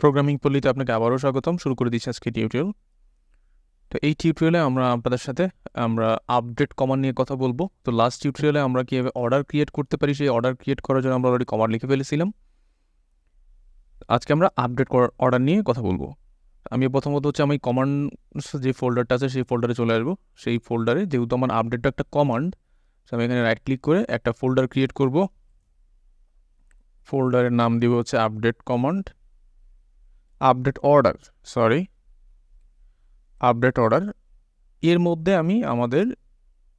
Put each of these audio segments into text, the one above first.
Programming পল্লীতে আপনাকে আবারও স্বাগতম। শুরু করে দিচ্ছি আজকে টিউটোরিয়াল। তো এই টিউটোরিয়ালে আমরা আপনাদের সাথে আপডেট কমান্ড নিয়ে কথা বলবো। তো লাস্ট টিউটোরিয়ালে আমরা কীভাবে অর্ডার ক্রিয়েট করতে পারি, সেই অর্ডার ক্রিয়েট করার জন্য আমরা অলরেডি কমান্ড লিখে ফেলেছিলাম। আজকে আমরা আপডেট অর্ডার নিয়ে কথা বলবো। আমি প্রথমত হচ্ছে আমি কমান্ড যে ফোল্ডারটা আছে সেই ফোল্ডারে চলে আসবো। সেই ফোল্ডারে যেহেতু আমার আপডেটটা একটা কমান্ড, আমি এখানে রাইট ক্লিক করে একটা ফোল্ডার ক্রিয়েট করব। ফোল্ডারের নাম দিব হচ্ছে আপডেট কমান্ড, আপডেট অর্ডার। এর মধ্যে আমি আমাদের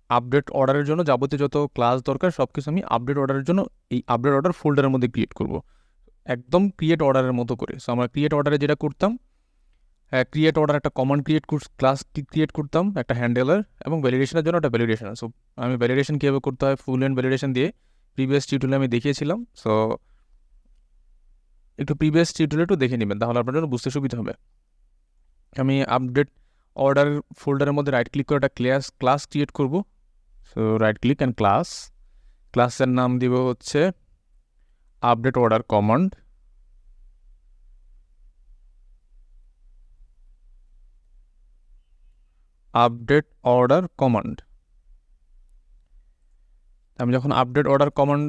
আপডেট অর্ডারের জন্য যাবতীয় যত ক্লাস দরকার সব কিছু আমি আপডেট অর্ডারের জন্য এই আপডেট অর্ডার ফোল্ডারের মধ্যে ক্রিয়েট করব, একদম ক্রিয়েট অর্ডারের মতো করে। সো আমরা ক্রিয়েট অর্ডারে যেটা করতাম, ক্রিয়েট অর্ডার একটা কমান্ড ক্লাস ক্রিয়েট করতাম, একটা হ্যান্ডেলার এবং ভ্যালিডেশনের জন্য একটা ভ্যালিডেশন। সো আমি ভ্যালিডেশন কীভাবে করতে হয় ফুল এন্ড ভ্যালিডেশন দিয়ে প্রিভিয়াস টিউটোরিয়ালে আমি দেখিয়েছিলাম। সো একটু প্রিভিয়াস টিউটোরিয়াল একটু দেখে নেবেন, তাহলে আপনার জন্য বুঝতে সুবিধা হবে। আমি আপডেট অর্ডার ফোল্ডারের মধ্যে রাইট ক্লিক করে একটা ক্লাস ক্রিয়েট করব। সো রাইট ক্লিক অ্যান্ড ক্লাসের নাম দিব হচ্ছে আপডেট অর্ডার কমান্ড। আমি যখন আপডেট অর্ডার কমান্ড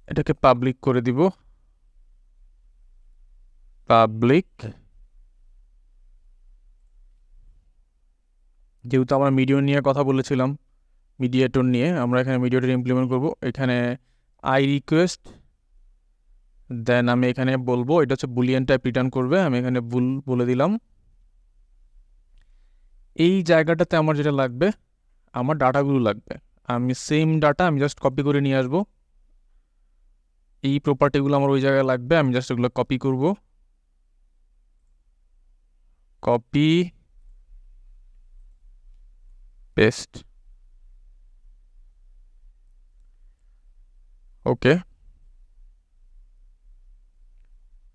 এটাকে পাবলিক করে দিব, যেহেতু আমরা মিডিয়েটর নিয়ে আমরা এখানে মিডিয়েটর ইমপ্লিমেন্ট করব। এখানে আই রিকোয়েস্ট, দেন আমি এখানে বলবো এটা হচ্ছে বুলিয়ান টাইপ রিটার্ন করবে। আমি এখানে বলে দিলাম। এই জায়গাটাতে আমার যেটা লাগবে, আমার ডাটাগুলো লাগবে। আমি সেম ডাটা আমি জাস্ট কপি করে নিয়ে আসবো। এই প্রপার্টিগুলো আমার ওই জায়গায় লাগবে, আমি জাস্ট এগুলো কপি করব। কপি পেস্ট, ওকে।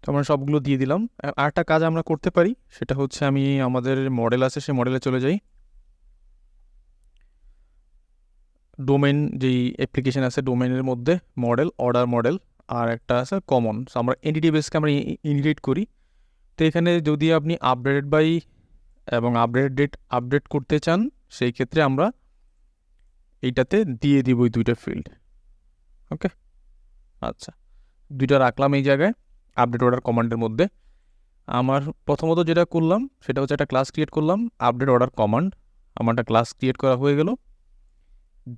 তো আমরা সবগুলো দিয়ে দিলাম। আরেকটা কাজ আমরা করতে পারি, সেটা হচ্ছে আমি আমাদের মডেল আছে সেই মডেলে চলে যাই। ডোমেন যেই অ্যাপ্লিকেশন আছে ডোমেনের মধ্যে অর্ডার মডেল আর একটা আছে কমন। সো আমরা এন্টিটি বেসকে আমরা ইনহেরিট করি। তো এখানে যদি আপনি আপডেটেড বাই এবং আপডেট ডেট আপডেট করতে চান, সেই ক্ষেত্রে আমরা এইটাতে দিয়ে দিব ওই দুইটা ফিল্ড। ওকে, আচ্ছা, দুইটা রাখলাম এই জায়গায় আপডেট অর্ডার কমান্ডের মধ্যে। আমার প্রথমত যেটা করলাম সেটা হচ্ছে একটা ক্লাস ক্রিয়েট করলাম আপডেট অর্ডার কমান্ড। আমার একটা ক্লাস ক্রিয়েট করা হয়ে গেল।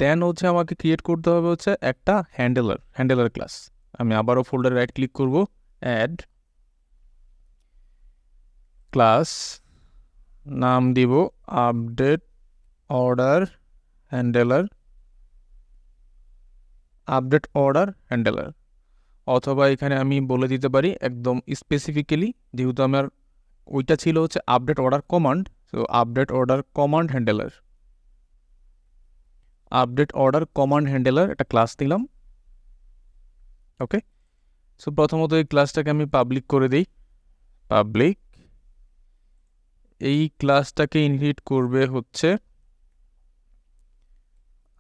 দেন হচ্ছে আমাকে ক্রিয়েট করতে হবে হচ্ছে একটা হ্যান্ডেলার ক্লাস। আমি আবারও ফোল্ডারে রাইট ক্লিক করব, অ্যাড ক্লাস, নাম দিব আপডেট অর্ডার হ্যান্ডেলার, অথবা এখানে আমি বলে দিতে পারি একদম স্পেসিফিক্যালি, যেহেতু আমার ওইটা ছিল হচ্ছে update order command. So update order command handler একটা ক্লাস নিলাম। ওকে, সো প্রথমত এই ক্লাসটাকে আমি পাবলিক করে দিই। এই ক্লাসটাকে ইনহেরিট করবে হচ্ছে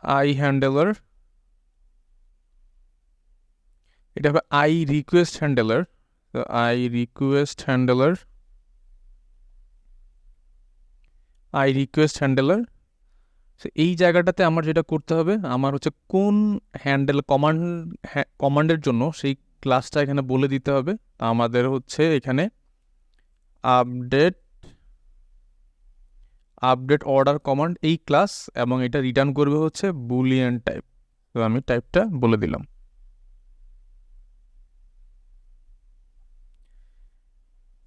আই হ্যান্ডেলার, এটা হবে আই রিকোয়েস্ট হ্যান্ডেলার। এই জায়গাটাতে আমার যেটা করতে হবে, আমার হচ্ছে কোন কমান্ডের জন্য সেই ক্লাসটা এখানে বলে দিতে হবে। আমাদের হচ্ছে এখানে আপডেট অর্ডার কমান্ড এই ক্লাস, এবং এটা রিটার্ন করবে হচ্ছে বুলিয়ান টাইপ। তো আমি টাইপটা বলে দিলাম।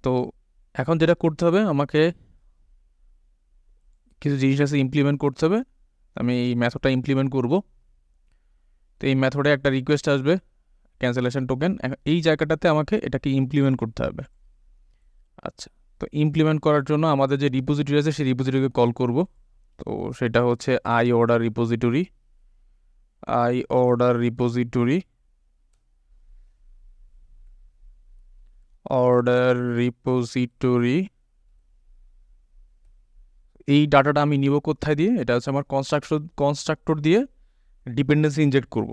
তো এখন যেটা করতে হবে, আমাকে কিছু জিনিস আছে ইমপ্লিমেন্ট করতে হবে। আমি এই মেথডটা ইমপ্লিমেন্ট করব। তো এই মেথডে একটা রিকোয়েস্ট আসবে ক্যান্সেলেশন টোকেন, এই জায়গাটাতে আমাকে এটাকে ইমপ্লিমেন্ট করতে হবে। আচ্ছা, তো ইমপ্লিমেন্ট করার জন্য আমাদের যে রিপোজিটরি আছে সেই রিপোজিটরিকে কল করব। তো সেটা হচ্ছে আই অর্ডার রিপোজিটরি। এই ডাটাটা আমি নিব কোথায় দিয়ে, এটা হচ্ছে আমার কনস্ট্রাক্টর দিয়ে ডিপেন্ডেন্সি ইনজেক্ট করব।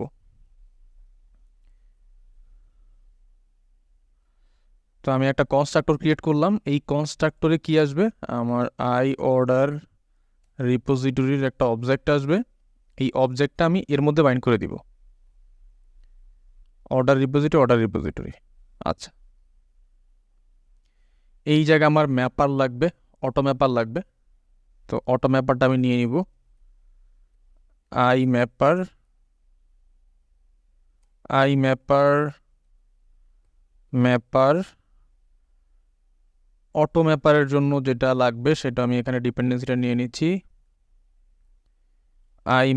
তো আমি একটা কনস্ট্রাক্টর ক্রিয়েট করলাম। এই কনস্ট্রাক্টরে কি আসবে, আমার আই অর্ডার রিপোজিটরির একটা অবজেক্ট আসবে। এই অবজেক্টটা আমি এর মধ্যে বাইন্ড করে দিব, অর্ডার রিপোজিটরি। আচ্ছা, এই জায়গায় আমার ম্যাপার লাগবে, অটো ম্যাপার লাগবে। তো অটো ম্যাপারটা আমি নিয়ে নিব, আই ম্যাপার অটো ম্যাপারের জন্য যেটা লাগবে সেটা আমি এখানে ডিপেন্ডেন্সিটা নিয়ে নিচ্ছি, আই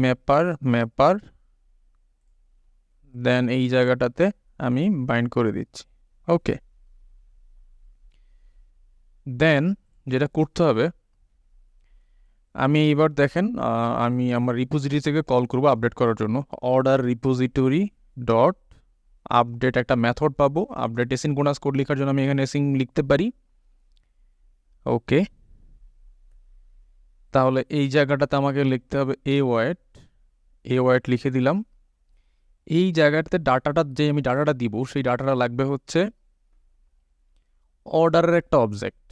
ম্যাপার দেন এই জায়গাটাতে আমি বাইন্ড করে দিচ্ছি। ওকে, দেন যেটা করতে হবে, আমি এবার দেখেন আমি আমার রিপোজিটরি থেকে কল করব আপডেট করার জন্য, অর্ডার রিপোজিটরি ডট আপডেট একটা মেথড পাবো। আপডেট এসিনক্রোনাস কোড লেখার জন্য আমি এখানে এসিন লিখতে পারি। ওকে, তাহলে এই জায়গাটাতে আমাকে লিখতে হবে এ ওয়াইট লিখে দিলাম। এই জায়গাটাতে ডাটাটা যে আমি ডাটাটা দিব সেই ডাটাটা লাগবে হচ্ছে অর্ডারের একটা অবজেক্ট।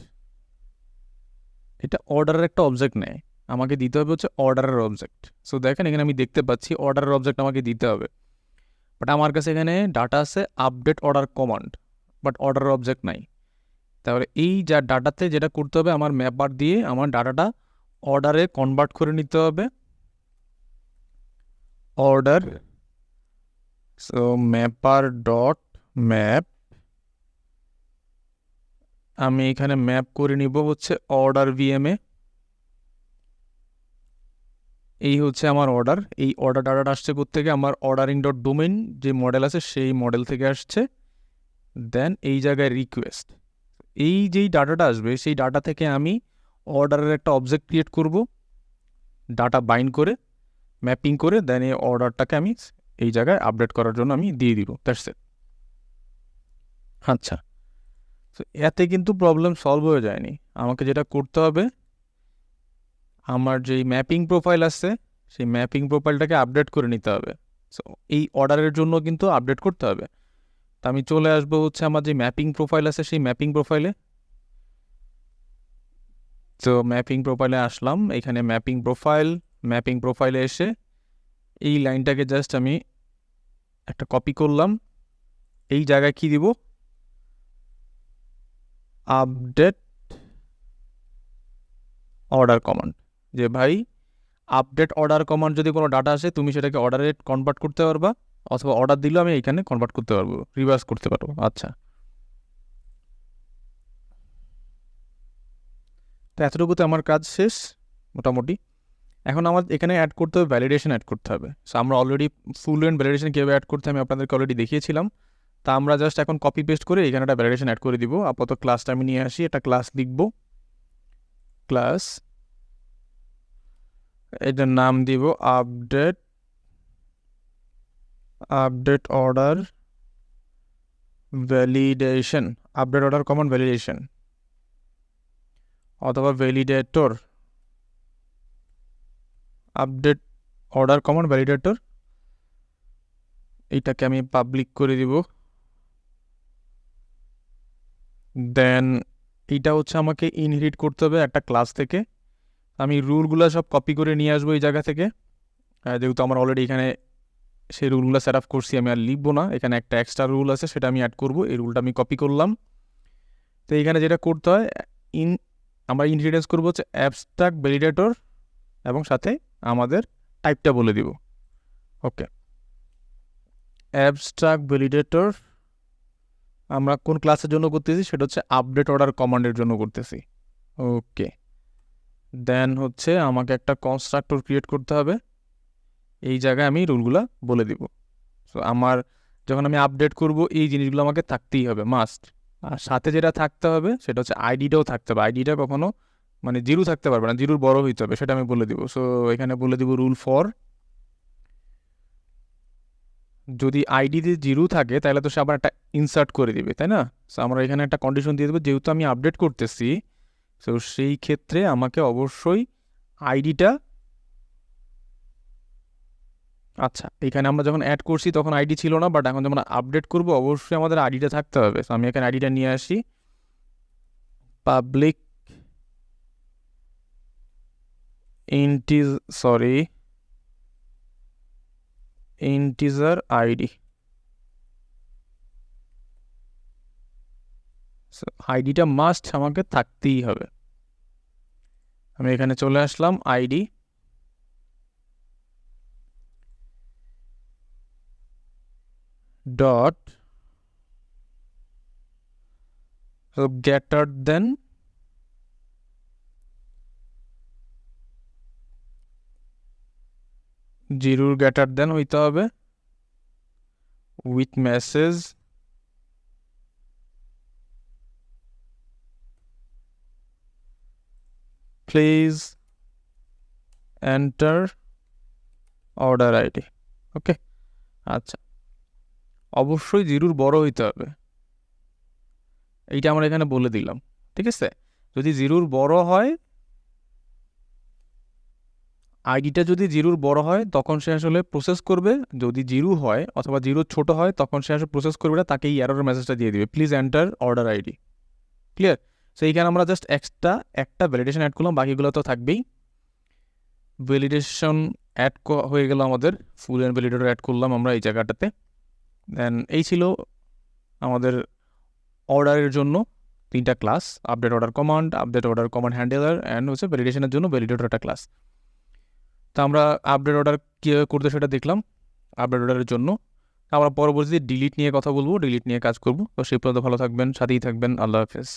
এটা অর্ডারের একটা অবজেক্ট নেয়, আমাকে দিতে হবে হচ্ছে অর্ডারের অবজেক্ট। সো দেখেন এখানে আমি দেখতে পাচ্ছি অর্ডারের অবজেক্ট আমাকে দিতে হবে, বাট আমার কাছে এখানে ডাটা আছে আপডেট অর্ডার কমান্ড, বাট অর্ডারের অবজেক্ট নাই। তাহলে এই যা ডাটাতে যেটা করতে হবে, আমার ম্যাপার দিয়ে আমার ডাটাটা অর্ডারে কনভার্ট করে নিতে হবে। অর্ডার, সো ম্যাপার ডট ম্যাপ, আমি এখানে ম্যাপ করে নিব হচ্ছে অর্ডার ভিএমে। এই হচ্ছে আমার অর্ডার। এই অর্ডার ডাটাটা আসছে কোত্থেকে, আমার অর্ডারিং ডট ডোমেইন যে মডেল আছে সেই মডেল থেকে আসছে। দেন এই জায়গায় রিকোয়েস্ট, এই যেই ডাটাটা আসবে সেই ডাটা থেকে আমি অর্ডারের একটা অবজেক্ট ক্রিয়েট করব, ডাটা বাইন্ড করে ম্যাপিং করে, দেন এই অর্ডারটাকে আমি এই জায়গায় আপডেট করার জন্য আমি দিয়ে দিব। That's it. আচ্ছা, তো এতে কিন্তু প্রবলেম সলভ হয়ে যায়নি। আমাকে যেটা করতে হবে, আমার যেই ম্যাপিং প্রোফাইল আছে সেই ম্যাপিং প্রোফাইলটাকে আপডেট করে নিতে হবে। সো এই অর্ডারের জন্য কিন্তু আপডেট করতে হবে। তা আমি চলে আসবো হচ্ছে আমার যে ম্যাপিং প্রোফাইল আছে সেই ম্যাপিং প্রোফাইলে। তো ম্যাপিং প্রোফাইলে আসলাম, এখানে ম্যাপিং প্রোফাইলে এসে এই লাইনটাকে জাস্ট আমি একটা কপি করলাম। এই জায়গায় কি দিব, আপডেট অর্ডার কমান্ড। যে ভাই আপডেট অর্ডার কমান্ড যদি কোনো ডাটা আসে তুমি সেটাকে অর্ডারে কনভার্ট করতে পারবা, অথবা অর্ডার দিলেও আমি এখানে কনভার্ট করতে পারবো, রিভার্স করতে পারবো। আচ্ছা, তো এতটুকুতে আমার কাজ শেষ মোটামুটি। এখন আমার এখানে অ্যাড করতে হবে, ভ্যালিডেশন অ্যাড করতে হবে। সো আমরা অলরেডি ফুল এন্ড ভ্যালিডেশন কীভাবে অ্যাড করতে আমি আপনাদেরকে অলরেডি দেখিয়েছিলাম। তা আমরা জাস্ট এখন কপি পেস্ট করে এখানে একটা ভ্যালিডেশন অ্যাড করে দিব। আপাতত ক্লাসটা আমি নিয়ে আসি, একটা ক্লাস লিখব, ক্লাস, এটার নাম দিব update order validation, update order command validation, অথবা validator, update order command validator. এইটাকে আমি পাবলিক করে দিব। দেন এইটা হচ্ছে আমাকে ইনহেরিট করতে হবে একটা ক্লাস থেকে। আমি রুলগুলো সব কপি করে নিয়ে আসবো এই জায়গা থেকে, যেহেতু আমার অলরেডি এখানে সেই রুলগুলো সেট আপ করছি, আমি আর লিখবো না। এখানে একটা এক্সট্রা রুল আছে সেটা আমি অ্যাড করবো, এই রুলটা আমি কপি করলাম। তো এখানে যেটা করতে হয়, আমরা ইনহেরিটেন্স করবো হচ্ছে অ্যাবস্ট্রাক্ট ভ্যালিডেটর, এবং সাথে আমাদের টাইপটা বলে দিব। ওকে, অ্যাবস্ট্রাক্ট ভ্যালিডেটর আমরা কোন ক্লাসের জন্য করতেছি, সেটা হচ্ছে আপডেট অর্ডার কমান্ডের জন্য করতেছি। ওকে, দেন হচ্ছে আমাকে একটা কনস্ট্রাক্টর ক্রিয়েট করতে হবে, এই জায়গায় আমি রুলগুলো বলে দিব। সো আমার যখন আমি আপডেট করব এই জিনিসগুলো আমাকে থাকতেই হবে, মাস্ট। আর সাথে যেটা থাকতে হবে সেটা হচ্ছে আইডিটাও থাকতে হবে। আইডিটা কখনো মানে জিরো থাকতে পারবে না, জিরোর বড় হইতে হবে, সেটা আমি বলে দিব। সো এখানে বলে দিব রুল ফর, যদি আইডিতে জিরো থাকে তাহলে তো সে আবার একটা ইনসার্ট করে দিবে, তাই না? সো আমরা এখানে একটা কন্ডিশন দিয়ে দেবো, যেহেতু আমি আপডেট করতেছি সো সেই ক্ষেত্রে আমাকে অবশ্যই আইডিটা আচ্ছা, এখানে আমরা যখন অ্যাড করছি তখন আইডি ছিল না, বাট এখন যখন আপডেট করবো অবশ্যই আমাদের আইডিটা থাকতে হবে। তো আমি এখানে আইডিটা নিয়ে আসি, পাবলিক ইন্টিজার আইডি। আইডিটা মাস্ট আমাকে থাকতেই হবে। আমি এখানে চলে আসলাম, আইডি ডট গ্রেটার দেন জিরোর গ্রেটার দেন হইতে হবে with message please enter order ID. Okay, আচ্ছা, অবশ্যই জিরোর বড় হইতে হবে, এইটা আমরা এখানে বলে দিলাম। ঠিক আছে, যদি জিরোর বড় হয়, আইডিটা যদি জিরোর বড় হয় তখন সে আসলে প্রসেস করবে, যদি জিরো হয় অথবা জিরো ছোট হয় তখন সে আসলে প্রসেস করবে না, তাকে এই এরর মেসেজটা দিয়ে দিবে, please enter order ID. Clear? So এইখানে আমরা জাস্ট একটা ভ্যালিডেশন অ্যাড করলাম, বাকিগুলো তো থাকবেই। ভ্যালিডেশন অ্যাড হয়ে গেল আমাদের, ফুল অ্যান্ড ভ্যালিডেটর অ্যাড করলাম আমরা এই জায়গাটাতে। দেন এই ছিল আমাদের অর্ডারের জন্য 3টা class, update order command handler and হচ্ছে ভ্যালিডেশনের জন্য ভ্যালিডেটর একটা ক্লাস। তো আমরা আপডেট অর্ডার কীভাবে করতে সেটা দেখলাম আপডেট অর্ডারের জন্য। আমরা পরবর্তীতে ডিলিট নিয়ে কথা বলবো, ডিলিট নিয়ে কাজ করবো। তো সেই পর্যন্ত ভালো থাকবেন, সাথেই থাকবেন। আল্লাহ হাফেজ।